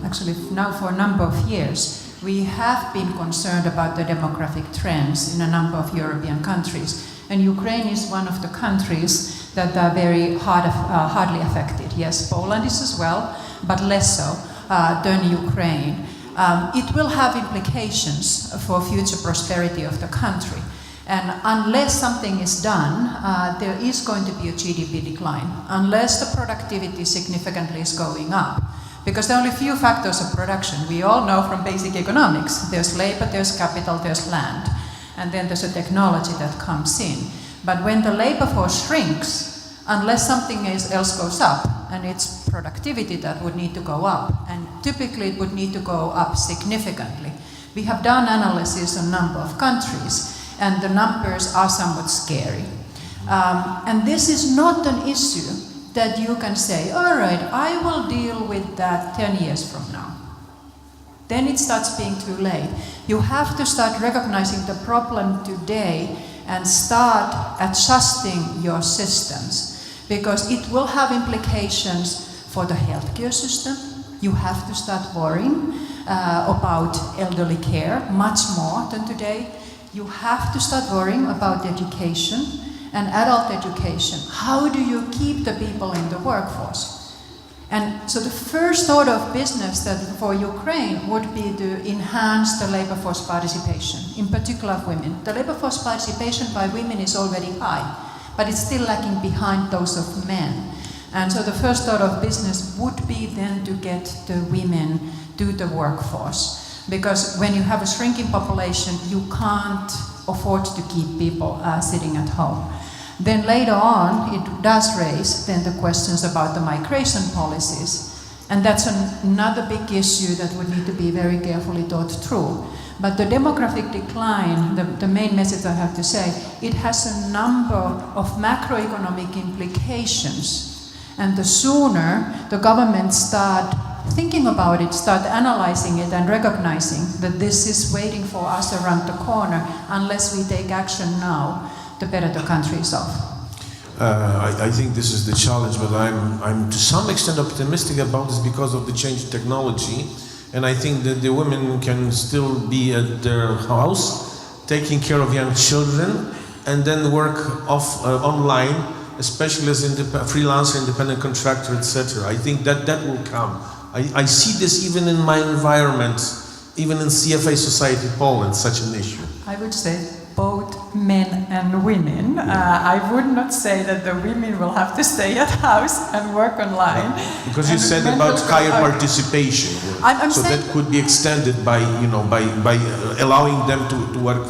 actually now for a number of years, we have been concerned about the demographic trends in a number of European countries. And Ukraine is one of the countries that are very hardly affected. Yes, Poland is as well, but less so than Ukraine. It will have implications for future prosperity of the country. And unless something is done, there is going to be a GDP decline, unless the productivity significantly is going up. Because there are only few factors of production. We all know from basic economics. There's labor, there's capital, there's land. And then there's a technology that comes in. But when the labor force shrinks, unless something else goes up, and it's productivity that would need to go up, and typically it would need to go up significantly. We have done analysis on a number of countries, and the numbers are somewhat scary. And this is not an issue that you can say, all right, I will deal with that 10 years from now. Then it starts being too late. You have to start recognizing the problem today and start adjusting your systems, because it will have implications for the healthcare system. You have to start worrying about elderly care much more than today. You have to start worrying about education and adult education. How do you keep the people in the workforce? And so the first order of business that for Ukraine would be to enhance the labor force participation, in particular of women. The labor force participation by women is already high, but it's still lagging behind those of men. And so the first order of business would be then to get the women to the workforce. Because when you have a shrinking population, you can't afford to keep people sitting at home. Then later on, it does raise then the questions about the migration policies. And that's another big issue that would need to be very carefully thought through. But the demographic decline, the main message I have to say, it has a number of macroeconomic implications. And the sooner the government start thinking about it, start analyzing it and recognizing that this is waiting for us around the corner, unless we take action now, the better the country is off. I think this is the challenge, but I'm to some extent optimistic about this because of the change in technology. And I think that the women can still be at their house, taking care of young children, and then work online, especially as freelancer, independent contractor, etc. I think that will come. I see this even in my environment, even in CFA Society Poland, such an issue. I would say both men and women. I would not say that the women will have to stay at house and work online. Because you said about higher participation, so that could be extended by allowing them to work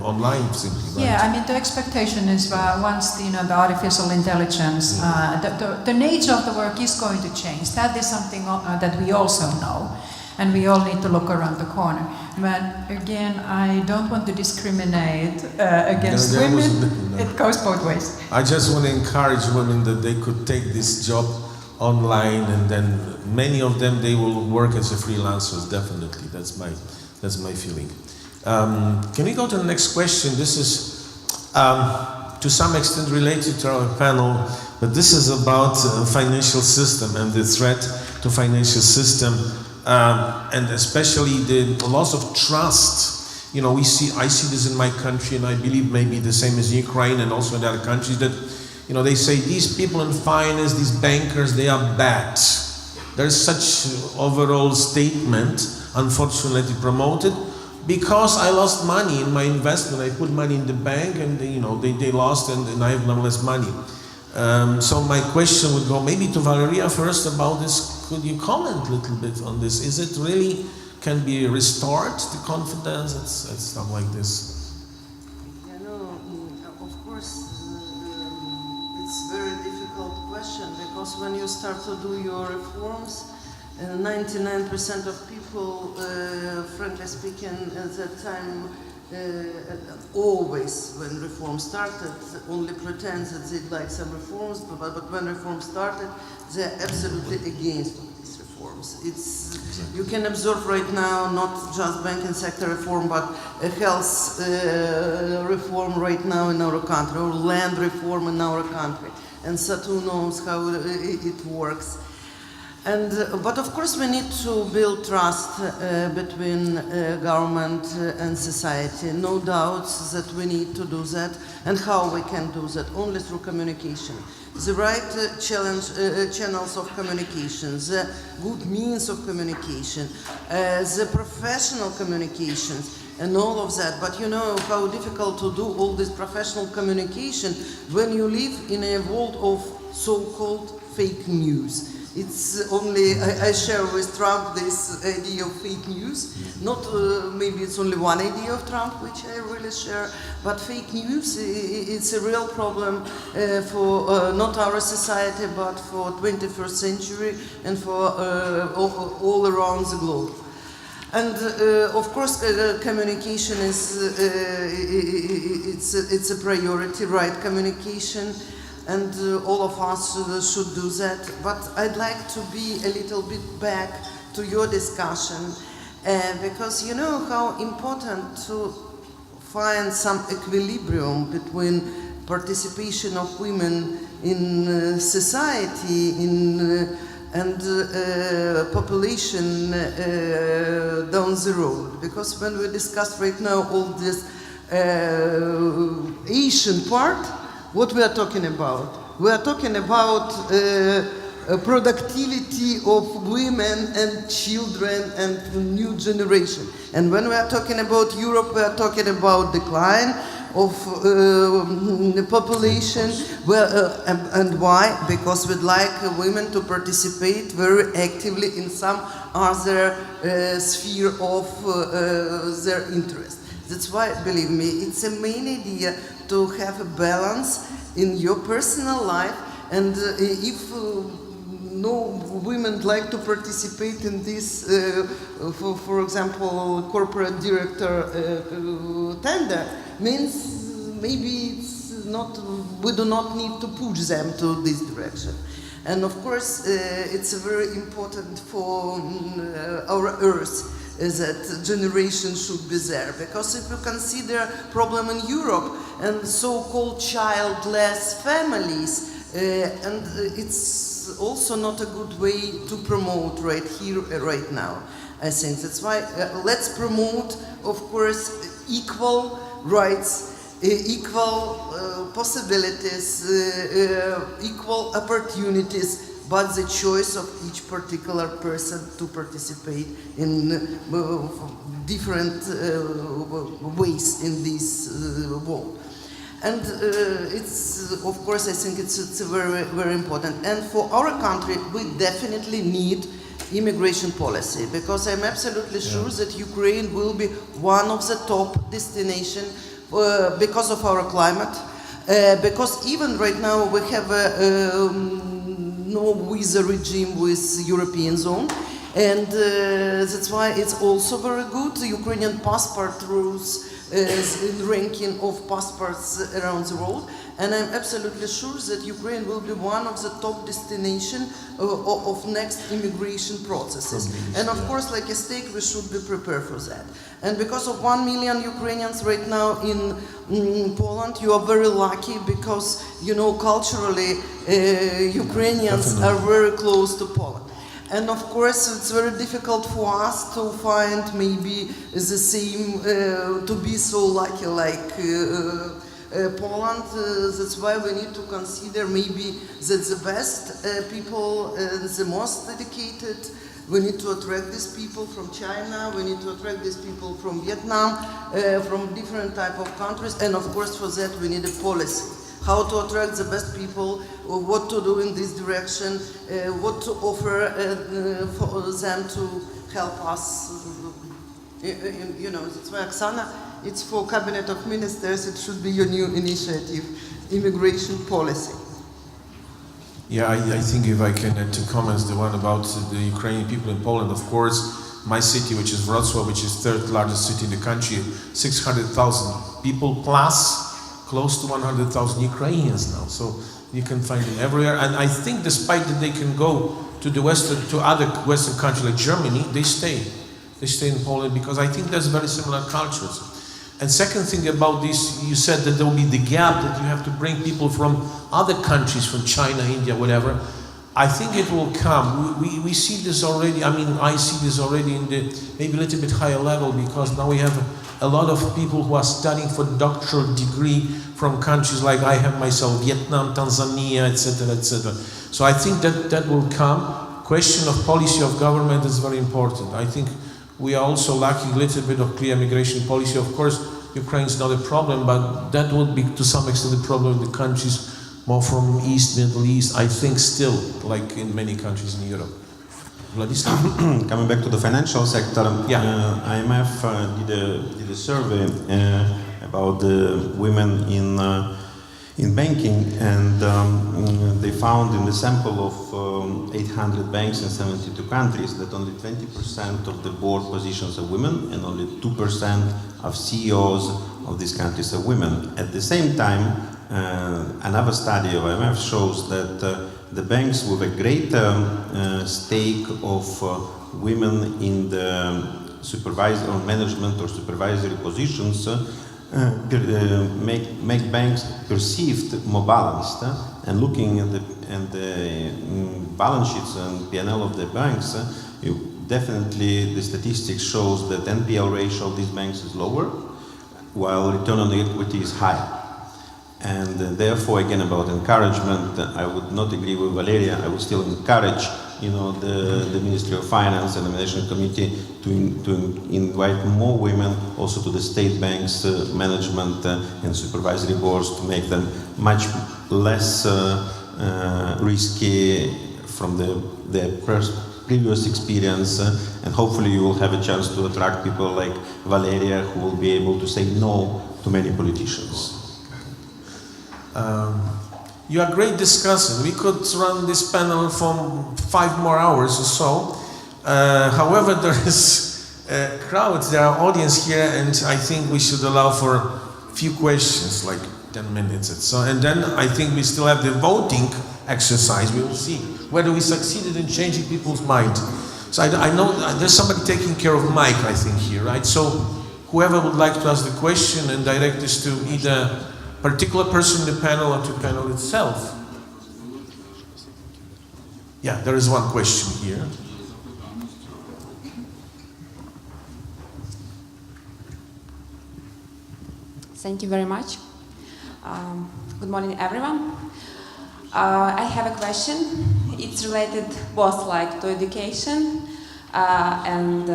online simply. Right? Yeah, I mean the expectation is once the artificial intelligence, the nature of the work is going to change. That is something that we also know. And we all need to look around the corner. But again, I don't want to discriminate against women. It goes both ways. I just want to encourage women that they could take this job online, and then many of them, they will work as a freelancers, definitely. That's my feeling. Can we go to the next question? This is to some extent related to our panel, but this is about financial system and the threat to financial system. And especially the loss of trust. I see this in my country, and I believe maybe the same as Ukraine and also in other countries, that, they say these people in finance, these bankers, they are bad. there's such overall statement, unfortunately promoted, because I lost money in my investment. I put money in the bank and they lost and I have no less money. So my question would go maybe to Valeria first about this. Could you comment a little bit on this? Is it really can be restored, the confidence? It's stuff like this. Of course, it's a very difficult question because when you start to do your reforms, 99% of people, frankly speaking, at that time, always when reform started, only pretend that they like some reforms, but when reform started, they're absolutely against these reforms. You can observe right now not just banking sector reform, but a health reform right now in our country, or land reform in our country. And Satu knows how it works. But of course we need to build trust between government and society. No doubt that we need to do that, and how we can do that, only through communication. The right channels of communication, the good means of communication, the professional communications, and all of that. But you know how difficult to do all this professional communication when you live in a world of so-called fake news. It's only, I share with Trump this idea of fake news. Not, maybe it's only one idea of Trump, which I really share, but fake news, it's a real problem for not our society, but for 21st century and for all around the globe. And of course, communication is, it's a priority, right? Communication. And all of us should do that. But I'd like to be a little bit back to your discussion, because you know how important to find some equilibrium between participation of women in society and population down the road. Because when we discuss right now all this Asian part, what we are talking about? We are talking about productivity of women and children and new generation. And when we are talking about Europe, we are talking about decline of the population. And why? Because we'd like women to participate very actively in some other sphere of their interest. That's why, believe me, it's a main idea to have a balance in your personal life, and if no women like to participate in this, for example, corporate director tender, means maybe it's not, we do not need to push them to this direction. And of course, it's very important for our Earth that generation should be there. Because if you consider problem in Europe and so-called childless families, and it's also not a good way to promote right here, right now. I think that's why let's promote, of course, equal rights, equal possibilities, equal opportunities, but the choice of each particular person to participate in different ways in this world. And it's, of course, I think it's very, very important. And for our country, we definitely need immigration policy, because I'm absolutely sure that Ukraine will be one of the top destinations because of our climate, because even right now we have a no visa regime with European zone, and that's why it's also very good. The Ukrainian passport rules in ranking of passports around the world, and I'm absolutely sure that Ukraine will be one of the top destinations of next immigration processes. And of course, like a state, we should be prepared for that. And because of 1 million Ukrainians right now in Poland, you are very lucky, because, you know, culturally, Ukrainians are very close to Poland. And of course, it's very difficult for us to find maybe the same, to be so lucky like Poland. That's why we need to consider maybe that the best people, the most dedicated, we need to attract these people from China, we need to attract these people from Vietnam, from different type of countries, and of course for that we need a policy. How to attract the best people, what to do in this direction, what to offer for them to help us. You know, that's why Oksana, it's for Cabinet of Ministers, it should be your new initiative, immigration policy. Yeah, I think if I can add 2 comments, the one about the Ukrainian people in Poland, of course, my city, which is Wroclaw, which is 3rd largest city in the country, 600,000 people plus close to 100,000 Ukrainians now. So you can find them everywhere. And I think despite that they can go to the to other Western countries like Germany, they stay. They stay in Poland because I think there's very similar cultures. And second thing about this, you said that there will be the gap that you have to bring people from other countries, from China, India, whatever. I think it will come. We see this already. I mean, I see this already in the maybe a little bit higher level because now we have a lot of people who are studying for doctoral degree from countries like I have myself, Vietnam, Tanzania, etc., etc. So I think that will come. Question of policy of government is very important. I think we are also lacking a little bit of clear immigration policy. Of course, Ukraine is not a problem, but that would be to some extent the problem in the countries more from East, Middle East, I think still, like in many countries in Europe. Vladyslav? Coming back to the financial sector, IMF did a survey about the women in banking, and they found in the sample of 800 banks in 72 countries that only 20% of the board positions are women and only 2% of CEOs of these countries are women. At the same time, another study of IMF shows that the banks with a greater stake of women in the supervisory or management or supervisory positions make banks perceived more balanced. And looking at the balance sheets and P&L of the banks, definitely the statistics shows that NPL ratio of these banks is lower, while return on equity is high. And therefore, again, about encouragement, I would not agree with Valeria. I would still encourage, the Ministry of Finance and the Management Committee to invite more women also to the state banks, management and supervisory boards to make them much less risky from their previous experience. And hopefully you will have a chance to attract people like Valeria who will be able to say no to many politicians. You are great discussant. We could run this panel for 5 more hours or so. However, there is a crowd, there are audience here, and I think we should allow for a few questions, like 10 minutes or so. And then I think we still have the voting exercise. We will see whether we succeeded in changing people's mind. So I know there's somebody taking care of Mike, I think, here, right? So whoever would like to ask the question and direct this to either particular person in the panel or to the panel itself. Yeah, there is one question here. Thank you very much. Good morning, everyone. I have a question. It's related both like to education and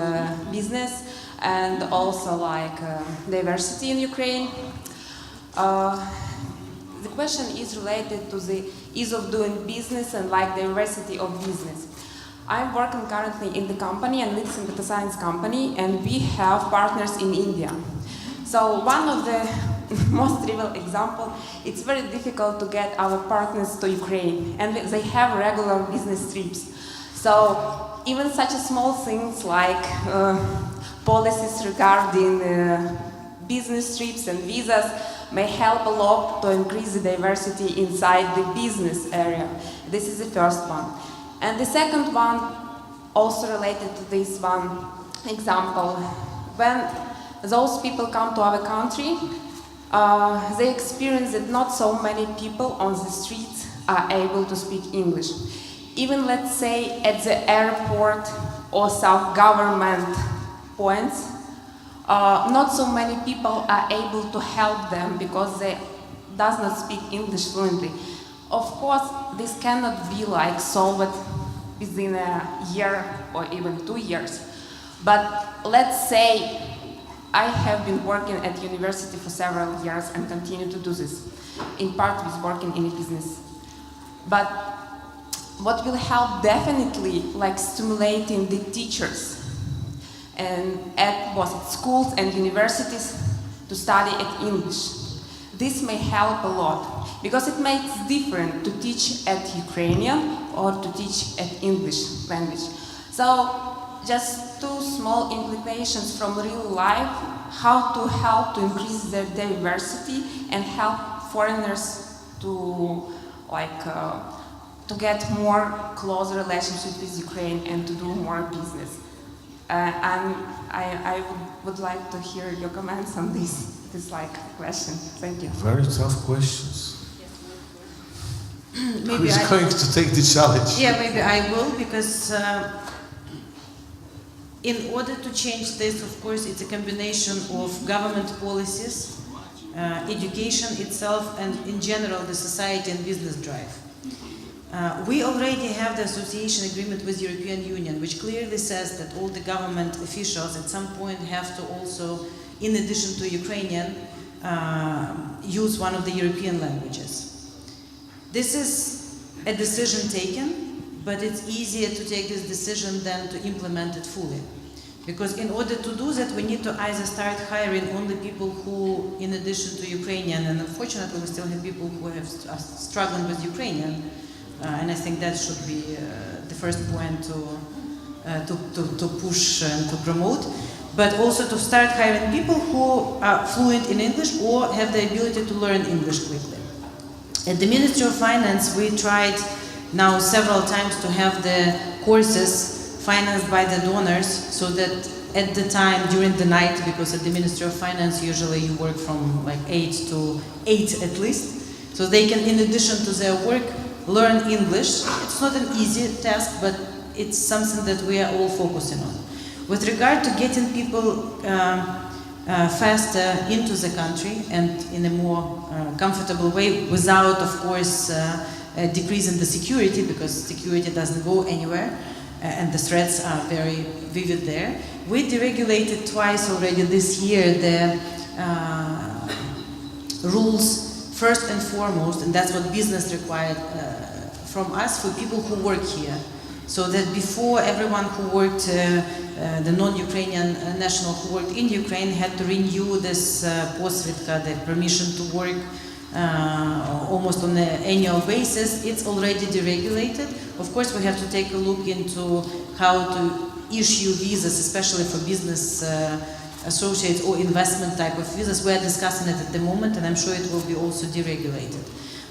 business, and also like diversity in Ukraine. The question is related to the ease of doing business and like diversity of business. I'm working currently in the company, and it's a data science company, and we have partners in India. So one of the most trivial example, it's very difficult to get our partners to Ukraine, and they have regular business trips. So even such a small things like policies regarding business trips and visas may help a lot to increase the diversity inside the business area. This is the first one. And the second one, also related to this one example, when those people come to our country, they experience that not so many people on the streets are able to speak English. Even let's say at the airport or self-government points, not so many people are able to help them because they does not speak English fluently. Of course, this cannot be like solved within a year or even 2 years. But let's say I have been working at university for several years and continue to do this, in part with working in a business. But what will help definitely, like stimulating the teachers and at both schools and universities to study at English. This may help a lot because it makes different to teach at Ukrainian or to teach at English language. So just 2 small implications from real life, how to help to increase their diversity and help foreigners to to get more close relationship with Ukraine and to do more business. And I would like to hear your comments on this question. Thank you. Very tough questions. Who's going to take the challenge? Yeah, maybe I will, because in order to change this, of course, it's a combination of government policies, education itself, and in general, the society and business drive. We already have the association agreement with European Union, which clearly says that all the government officials at some point have to also, in addition to Ukrainian, use one of the European languages. This is a decision taken, but it's easier to take this decision than to implement it fully. Because in order to do that, we need to either start hiring only people who, in addition to Ukrainian, and unfortunately we still have people who are struggling with Ukrainian, and I think that should be the first point to push and to promote, but also to start hiring people who are fluent in English or have the ability to learn English quickly. At the Ministry of Finance, we tried now several times to have the courses financed by the donors, so that at the time during the night, because at the Ministry of Finance usually you work from like 8 to 8 at least, so they can, in addition to their work, learn English. It's not an easy task, but it's something that we are all focusing on. With regard to getting people faster into the country and in a more comfortable way, without, of course, decreasing the security, because security doesn't go anywhere, and the threats are very vivid there. We deregulated twice already this year the rules, first and foremost, and that's what business required from us for people who work here. So that before, everyone who worked, the non-Ukrainian national who worked in Ukraine had to renew this posvідка, the permission to work almost on an annual basis. It's already deregulated. Of course, we have to take a look into how to issue visas, especially for business associates or investment type of visas. We are discussing it at the moment, and I'm sure it will be also deregulated.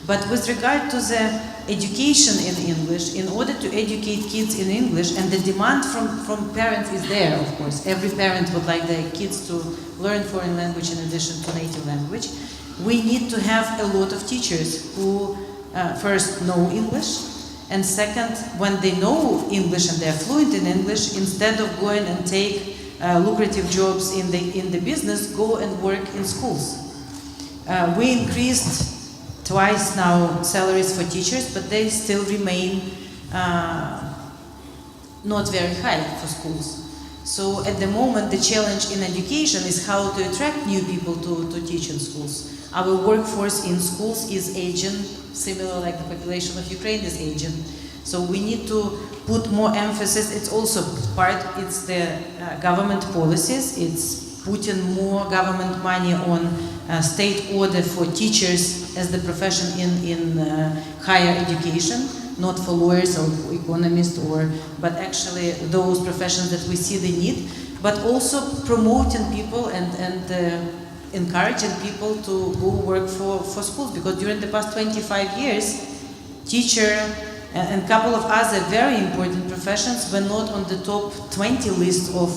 But with regard to the education in English, in order to educate kids in English, and the demand from parents is there, of course. Every parent would like their kids to learn foreign language in addition to native language. We need to have a lot of teachers who first know English, and second, when they know English and they're fluent in English, instead of going and take lucrative jobs in the business, go and work in schools. We increased twice now salaries for teachers, but they still remain not very high for schools. So at the moment, the challenge in education is how to attract new people to teach in schools. Our workforce in schools is aging, similar like the population of Ukraine is aging. So we need to put more emphasis. It's also part, it's the government policies. It's putting more government money on state order for teachers as the profession in higher education, not for lawyers or economists, but actually those professions that we see the need, but also promoting people and encouraging people to go work for schools, because during the past 25 years, teacher and a couple of other very important professions were not on the top 20 list of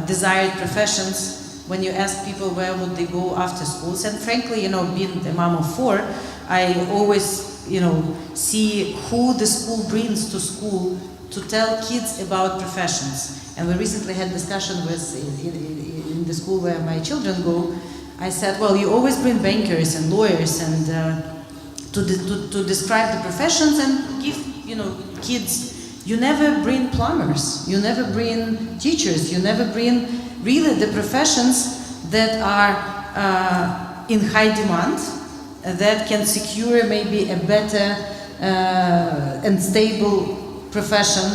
desired professions when you ask people where would they go after schools. And frankly, you know, being a mom of 4, I always, you know, see who the school brings to school to tell kids about professions. And we recently had discussion with, in the school where my children go, I said, well, you always bring bankers and lawyers and to describe the professions and give, kids. You never bring plumbers, you never bring teachers, you never bring really the professions that are in high demand, that can secure maybe a better and stable profession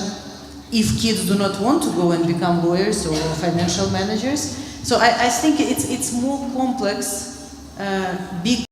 if kids do not want to go and become lawyers or financial managers. So I think it's more complex, big